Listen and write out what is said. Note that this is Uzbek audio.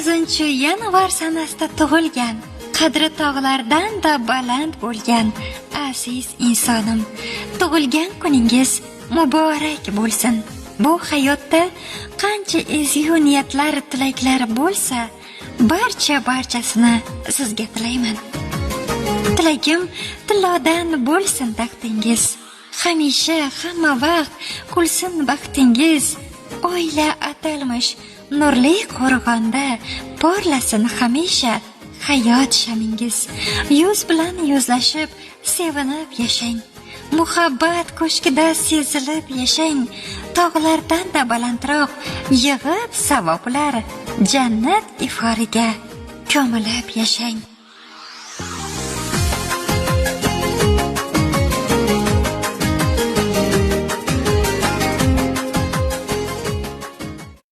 9 yanvar sanasida tug'ilgan, qadri tog'lardan da baland bo'lgan aziz insonim, tug'ilgan kuningiz muborak bo'lsin. Bu hayotda qancha ezgu niyatlar, tilaklar bo'lsa, barchasini sizga tilayman. Tilagim tillodan bo'lsin taxtingiz. Hamisha hamma vaqt kulsin baxtingiz. Oila atalmish nurli qo'rg'onda porlasin hamisha hayot shamingiz. Yuz bilan yuzlashib sevinib yashang. Muhabbat ko'shkida sezilib yashang. Tog'lardan da balandroq yig'ib savoblar jannat iforiga ko'milib yashang.